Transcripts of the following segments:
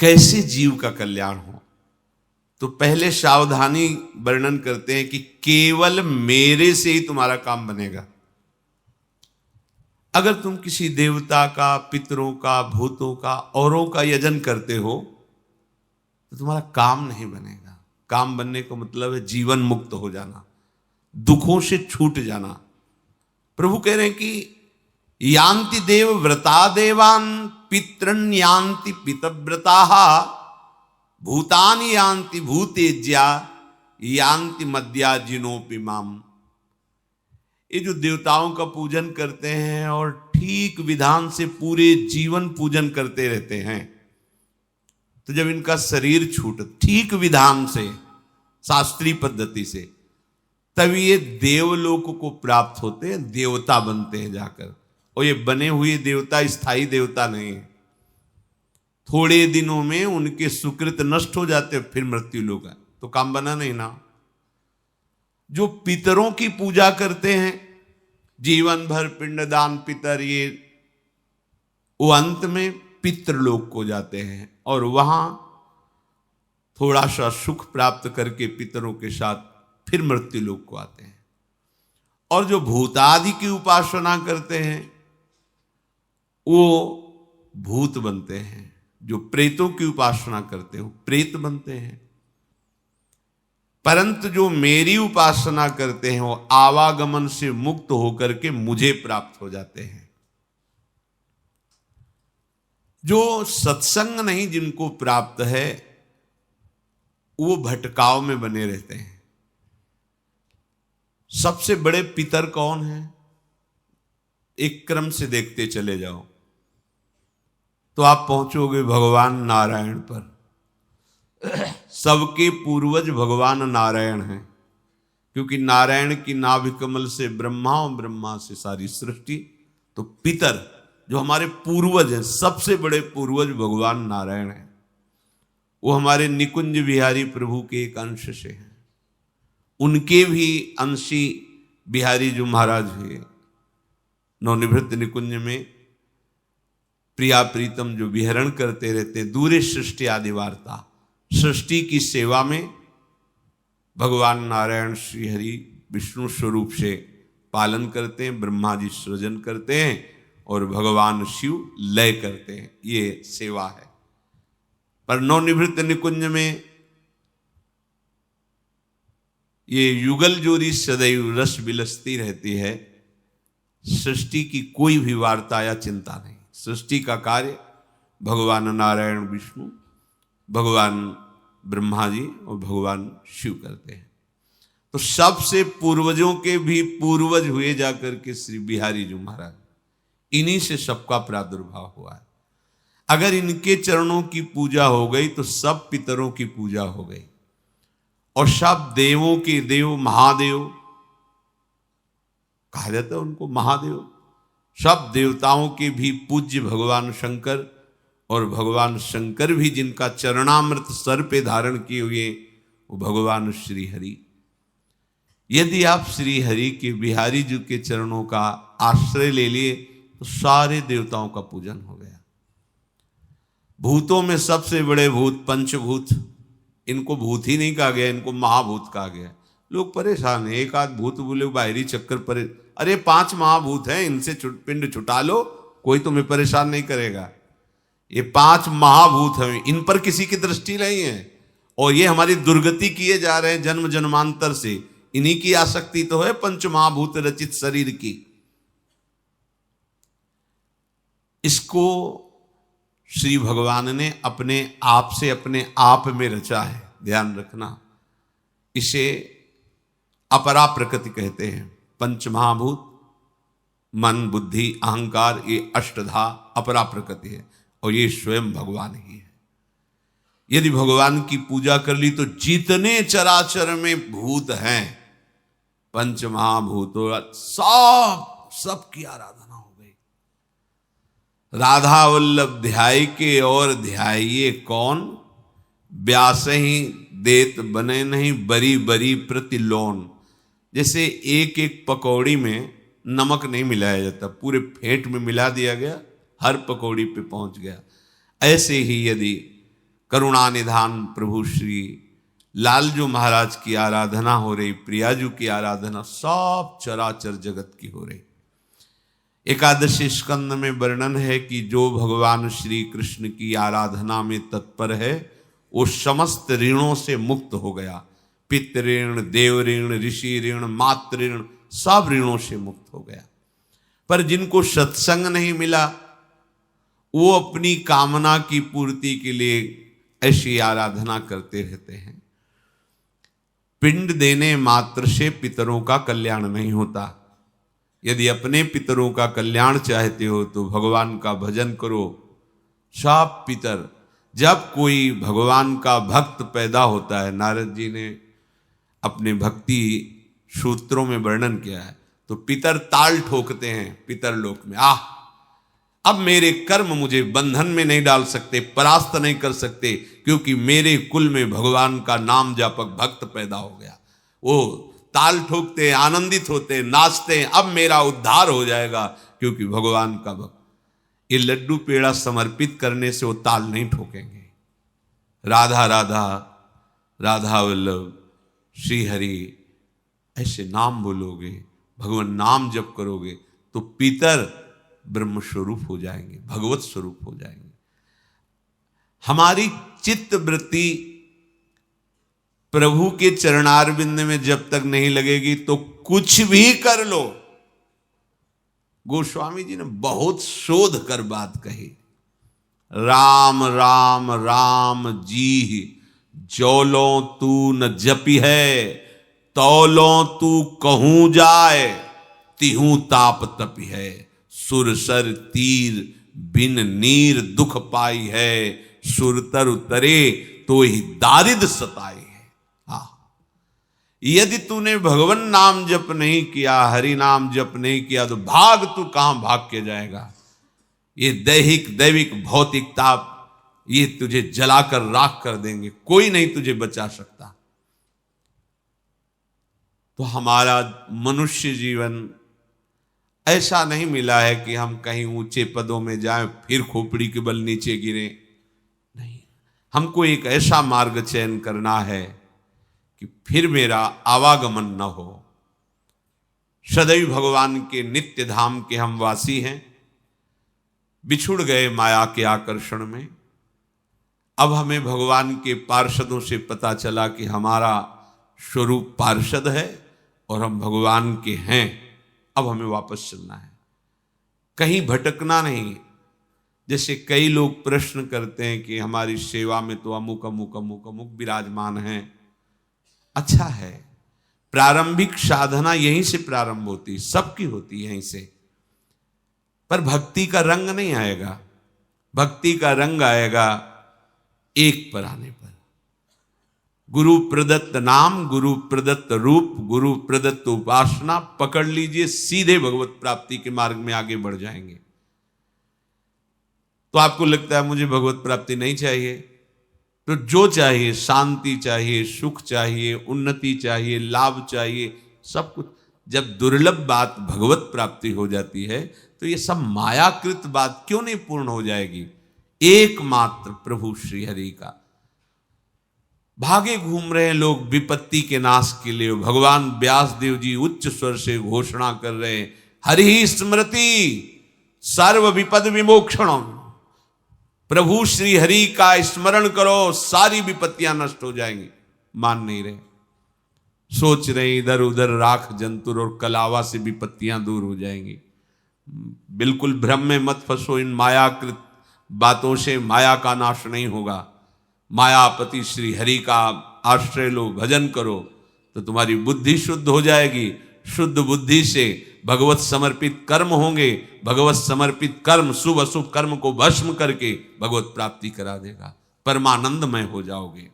कैसे जीव का कल्याण हो। तो पहले सावधानी वर्णन करते हैं कि केवल मेरे से ही तुम्हारा काम बनेगा। अगर तुम किसी देवता का, पितरों का, भूतों का, औरों का यजन करते हो तो तुम्हारा काम नहीं बनेगा। काम बनने का मतलब है जीवन मुक्त हो जाना, दुखों से छूट जाना। प्रभु कह रहे हैं कि यान्ति देव व्रता देवान पितृन यान्ति पितव्रता भूतानि यान्ति भूतेज्या यान्ति मद्या जिनोपि माम। ये जो देवताओं का पूजन करते हैं और ठीक विधान से पूरे जीवन पूजन करते रहते हैं, तो जब इनका शरीर छूट ठीक विधान से, शास्त्रीय पद्धति से, तब ये देवलोक को प्राप्त होते हैं, देवता बनते हैं जाकर। और ये बने हुए देवता स्थायी देवता नहीं है। थोड़े दिनों में उनके सुकृत नष्ट हो जाते हैं, फिर मृत्यु लोग है, तो काम बना नहीं ना। जो पितरों की पूजा करते हैं जीवन भर पिंडदान पितर, ये वो अंत में पितृलोक को जाते हैं और वहां थोड़ा सा सुख प्राप्त करके पितरों के साथ फिर मृत्यु लोक को आते हैं। और जो भूतादि की उपासना करते हैं वो भूत बनते हैं। जो प्रेतों की उपासना करते हो प्रेत बनते हैं। परंतु जो मेरी उपासना करते हैं वो आवागमन से मुक्त होकर के मुझे प्राप्त हो जाते हैं। जो सत्संग नहीं जिनको प्राप्त है वो भटकाव में बने रहते हैं। सबसे बड़े पितर कौन है? एक क्रम से देखते चले जाओ तो आप पहुंचोगे भगवान नारायण पर। सबके पूर्वज भगवान नारायण हैं, क्योंकि नारायण की नाभि कमल से ब्रह्मा और ब्रह्मा से सारी सृष्टि। तो पितर जो हमारे पूर्वज हैं, सबसे बड़े पूर्वज भगवान नारायण हैं। वो हमारे निकुंज बिहारी प्रभु के एक अंश से हैं। उनके भी अंशी बिहारी जो महाराज हुए नवनिवृत्त निकुंज में प्रिया प्रीतम जो विहरण करते रहते, दूरे सृष्टि आदि वार्ता, सृष्टि की सेवा में भगवान नारायण श्री हरि विष्णु स्वरूप से पालन करते हैं। ब्रह्मा जी सृजन करते हैं और भगवान शिव लय करते हैं। ये सेवा है। पर नवनिवृत्त निकुंज में ये युगल जोड़ी सदैव रस बिलसती रहती है। सृष्टि की कोई भी वार्ता या चिंता नहीं। सृष्टि का कार्य भगवान नारायण विष्णु, भगवान ब्रह्मा जी और भगवान शिव करते हैं। तो सबसे पूर्वजों के भी पूर्वज हुए जाकर के श्री बिहारी जी महाराज, इन्हीं से सबका प्रादुर्भाव हुआ है। अगर इनके चरणों की पूजा हो गई तो सब पितरों की पूजा हो गई और सब देवों के देव महादेव कहा जाता है उनको, महादेव। सब देवताओं के भी पूज्य भगवान शंकर, और भगवान शंकर भी जिनका चरणामृत सर पे धारण किए हुए वो भगवान श्री हरि। यदि आप श्री हरि के बिहारी जी के चरणों का आश्रय ले लिए तो सारे देवताओं का पूजन हो गया। भूतों में सबसे बड़े भूत पंचभूत, इनको भूत ही नहीं कहा गया, इनको महाभूत कहा गया। लोग परेशान है, एक आध भूत बोले बाहरी चक्कर पर, अरे 5 महाभूत हैं, इनसे पिंड छुटा लो, कोई तुम्हें परेशान नहीं करेगा। ये 5 महाभूत हैं, इन पर किसी की दृष्टि नहीं है और ये हमारी दुर्गति किए जा रहे हैं जन्म जन्मांतर से। इन्हीं की आसक्ति तो है पंच महाभूत रचित शरीर की। इसको श्री भगवान ने अपने आप से अपने आप में रचा है, ध्यान रखना। इसे अपरा प्रकृति कहते हैं। पंच महाभूत मन बुद्धि अहंकार, ये अष्टधा अपरा प्रकृति है और ये स्वयं भगवान ही है। यदि भगवान की पूजा कर ली तो जितने चराचर में भूत हैं पंच महाभूतों सब की आराधना हो गई। राधा वल्लभ ध्याय के और ध्याइये कौन, व्यास ही देत बने नहीं बरी बरी प्रतिलोन। जैसे एक एक पकौड़ी में नमक नहीं मिलाया जाता, पूरे फेंट में मिला दिया गया, हर पकौड़ी पे पहुंच गया। ऐसे ही यदि करुणा निधान प्रभु श्री लालजू महाराज की आराधना हो रही, प्रियाजू की आराधना, सब चराचर जगत की हो रही। एकादशी स्कंद में वर्णन है कि जो भगवान श्री कृष्ण की आराधना में तत्पर है वो समस्त ऋणों से मुक्त हो गया। पितृ ऋण, देव ऋण, ऋषि ऋण, मातृ ऋण, सब ऋणों से मुक्त हो गया। पर जिनको सत्संग नहीं मिला वो अपनी कामना की पूर्ति के लिए ऐसी आराधना करते रहते हैं। पिंड देने मात्र से पितरों का कल्याण नहीं होता। यदि अपने पितरों का कल्याण चाहते हो तो भगवान का भजन करो। सब पितर, जब कोई भगवान का भक्त पैदा होता है, नारद जी ने अपने भक्ति सूत्रों में वर्णन किया है, तो पितर ताल ठोकते हैं पितर लोक में, अब मेरे कर्म मुझे बंधन में नहीं डाल सकते, परास्त नहीं कर सकते, क्योंकि मेरे कुल में भगवान का नाम जापक भक्त पैदा हो गया। वो ताल ठोकते, आनंदित होते, नाचते, अब मेरा उद्धार हो जाएगा क्योंकि भगवान का भक्त। ये लड्डू पेड़ा समर्पित करने से वो ताल नहीं ठोकेंगे। राधा राधा, राधा वल्लभ, श्री हरि ऐसे नाम बोलोगे, भगवान नाम जप करोगे तो पितर ब्रह्म स्वरूप हो जाएंगे, भगवत स्वरूप हो जाएंगे। हमारी चित्त वृत्ति प्रभु के चरणारविंद में जब तक नहीं लगेगी तो कुछ भी कर लो। गोस्वामी जी ने बहुत शोध कर बात कही। राम राम राम जी जौलो तू न जपी है, तौलो तू कहूं जाए, तिहू ताप तपी है, सुरसर तीर बिन नीर दुख पाई है, सुरतर उतरे तो ही दारिद सताई है। यदि तूने भगवान नाम जप नहीं किया, हरि नाम जप नहीं किया तो भाग, तू कहां भाग के जाएगा। ये दैविक भौतिक ताप ये तुझे जलाकर राख कर देंगे, कोई नहीं तुझे बचा सकता। तो हमारा मनुष्य जीवन ऐसा नहीं मिला है कि हम कहीं ऊंचे पदों में जाएं फिर खोपड़ी के बल नीचे गिरे, नहीं। हमको एक ऐसा मार्ग चयन करना है कि फिर मेरा आवागमन न हो। सदैव भगवान के नित्य धाम के हम वासी हैं, बिछुड़ गए माया के आकर्षण में। अब हमें भगवान के पार्षदों से पता चला कि हमारा स्वरूप पार्षद है और हम भगवान के हैं। अब हमें वापस चलना है, कहीं भटकना नहीं। जैसे कई लोग प्रश्न करते हैं कि हमारी सेवा में तो अमुक अमुक अमुक अमुक विराजमान हैं। अच्छा है, प्रारंभिक साधना यहीं से प्रारंभ होती, सबकी होती है यहीं से। पर भक्ति का रंग नहीं आएगा, भक्ति का रंग आएगा एक पर आने पर। गुरु प्रदत्त नाम, गुरु प्रदत्त रूप, गुरु प्रदत्त उपासना पकड़ लीजिए, सीधे भगवत प्राप्ति के मार्ग में आगे बढ़ जाएंगे। तो आपको लगता है मुझे भगवत प्राप्ति नहीं चाहिए, तो जो चाहिए, शांति चाहिए, सुख चाहिए, उन्नति चाहिए, लाभ चाहिए, सब कुछ। जब दुर्लभ बात भगवत प्राप्ति हो जाती है तो ये सब मायाकृत बात क्यों नहीं पूर्ण हो जाएगी। एकमात्र प्रभु श्री हरि का। भागे घूम रहे हैं लोग विपत्ति के नाश के लिए। भगवान व्यास देव जी उच्च स्वर से घोषणा कर रहे हैं, हरि स्मृति सर्व विपद विमोक्षणम। प्रभु श्री हरि का स्मरण करो, सारी विपत्तियां नष्ट हो जाएंगी। मान नहीं रहे, सोच रहे इधर उधर राख जंतुर और कलावा से विपत्तियां दूर हो जाएंगी। बिल्कुल भ्रम में मत फंसो, इन मायाकृत बातों से माया का नाश नहीं होगा। मायापति श्री हरि का आश्रय लो, भजन करो तो तुम्हारी बुद्धि शुद्ध हो जाएगी। शुद्ध बुद्धि से भगवत समर्पित कर्म होंगे। भगवत समर्पित कर्म शुभ अशुभ कर्म को भस्म करके भगवत प्राप्ति करा देगा, परमानंदमय हो जाओगे।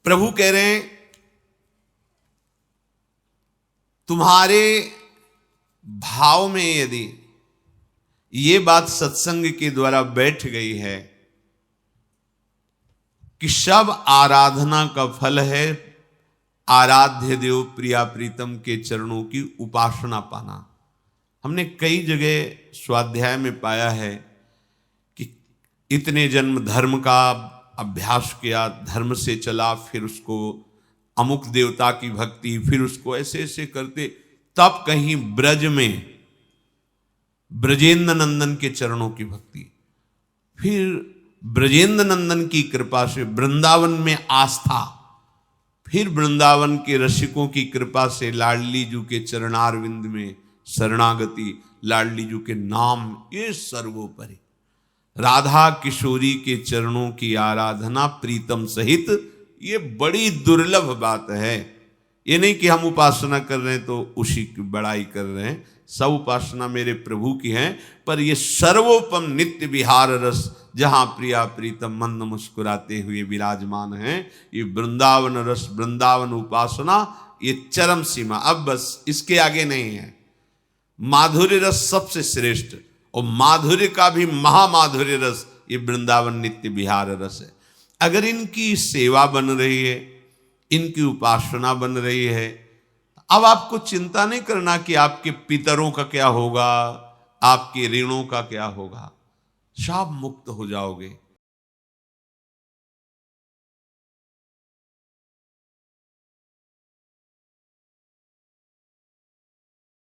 प्रभु कह रहे हैं तुम्हारे भाव में यदि ये बात सत्संग के द्वारा बैठ गई है कि सब आराधना का फल है आराध्य देव प्रिया प्रीतम के चरणों की उपासना पाना। हमने कई जगह स्वाध्याय में पाया है कि इतने जन्म धर्म का अभ्यास किया, धर्म से चला, फिर उसको अमुक देवता की भक्ति, फिर उसको ऐसे ऐसे करते, तब कहीं ब्रज में ब्रजेंद्र नंदन के चरणों की भक्ति, फिर ब्रजेंद्र नंदन की कृपा से वृंदावन में आस्था, फिर वृंदावन के रसिकों की कृपा से लाडली जू के चरणारविंद में शरणागति, लाडली जू के नाम, ये सर्वोपरि राधा किशोरी के चरणों की आराधना प्रीतम सहित, ये बड़ी दुर्लभ बात है। ये नहीं कि हम उपासना कर रहे हैं तो उसी की बड़ाई कर रहे हैं, सब उपासना मेरे प्रभु की है, पर ये सर्वोपम नित्य विहार रस जहां प्रिया प्रीतम मंद मुस्कुराते हुए विराजमान हैं, ये वृंदावन रस, वृंदावन उपासना, ये चरम सीमा, अब बस इसके आगे नहीं है। माधुर्य रस सबसे श्रेष्ठ, और माधुर्य का भी महामाधुर्य रस ये वृंदावन नित्य विहार रस है। अगर इनकी सेवा बन रही है, इनकी उपासना बन रही है, अब आपको चिंता नहीं करना कि आपके पितरों का क्या होगा, आपके ऋणों का क्या होगा, सब मुक्त हो जाओगे।